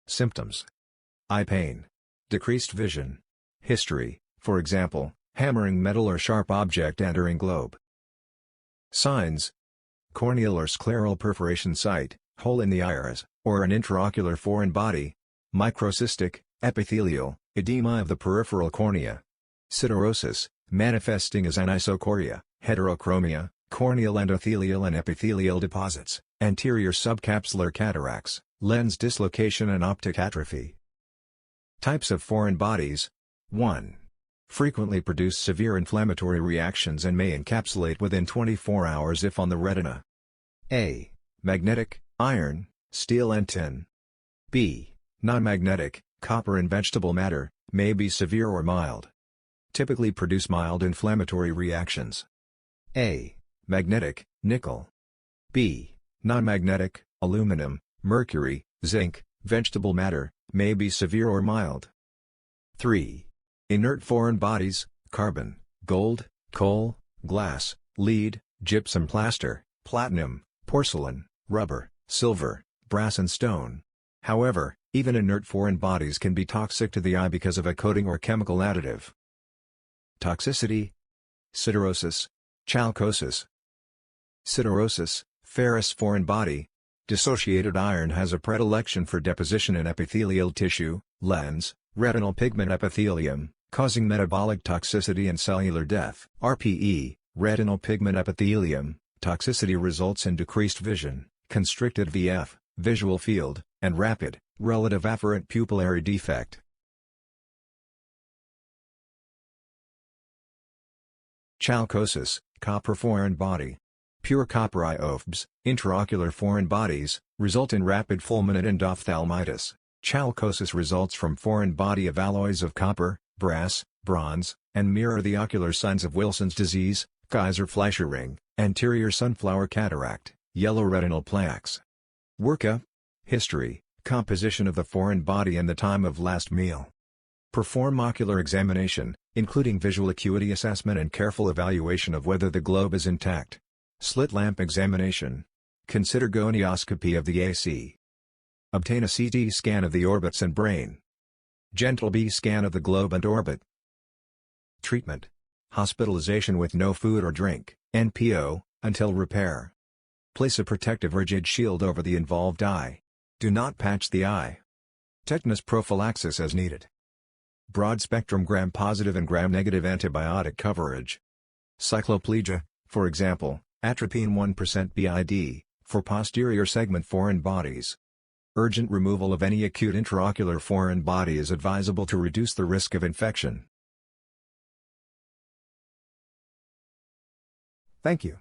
Symptoms: eye pain, decreased vision. History, for example, hammering metal or sharp object entering globe. Signs: corneal or scleral perforation site, hole in the iris, or an intraocular foreign body. Microcystic, epithelial, edema of the peripheral cornea. Siderosis, manifesting as anisocoria, heterochromia, corneal endothelial and epithelial deposits, anterior subcapsular cataracts, lens dislocation and optic atrophy. Types of foreign bodies. 1. Frequently produce severe inflammatory reactions and may encapsulate within 24 hours if on the retina. A. Magnetic, iron, steel and tin. B. Non-magnetic, copper and vegetable matter, may be severe or mild. Typically produce mild inflammatory reactions. A. Magnetic, nickel. B. Non-magnetic, aluminum, mercury, zinc, vegetable matter, may be severe or mild. 3. Inert foreign bodies, carbon, gold, coal, glass, lead, gypsum plaster, platinum, porcelain, rubber, silver, brass and stone. However, even inert foreign bodies can be toxic to the eye because of a coating or chemical additive. Toxicity: siderosis, chalcosis. Siderosis, ferrous foreign body. Dissociated iron has a predilection for deposition in epithelial tissue, lens, retinal pigment epithelium, causing metabolic toxicity and cellular death. RPE, retinal pigment epithelium, toxicity results in decreased vision, constricted VF, visual field, and rapid, relative afferent pupillary defect. Chalcosis, copper foreign body. Pure copper IOFBs, intraocular foreign bodies, result in rapid fulminant endophthalmitis. Chalcosis results from foreign body of alloys of copper, brass, bronze, and mirror the ocular signs of Wilson's disease, Kaiser-Fleischer ring, anterior sunflower cataract, yellow retinal plaques. Workup: history, composition of the foreign body and the time of last meal. Perform ocular examination, including visual acuity assessment and careful evaluation of whether the globe is intact. Slit lamp examination. Consider gonioscopy of the AC. Obtain a CT scan of the orbits and brain. Gentle B scan of the globe and orbit. Treatment: hospitalization with no food or drink, NPO, until repair. Place a protective rigid shield over the involved eye. Do not patch the eye. Tetanus prophylaxis as needed. Broad-spectrum gram-positive and gram-negative antibiotic coverage. Cycloplegia, for example, atropine 1% BID, for posterior segment foreign bodies. Urgent removal of any acute intraocular foreign body is advisable to reduce the risk of infection. Thank you.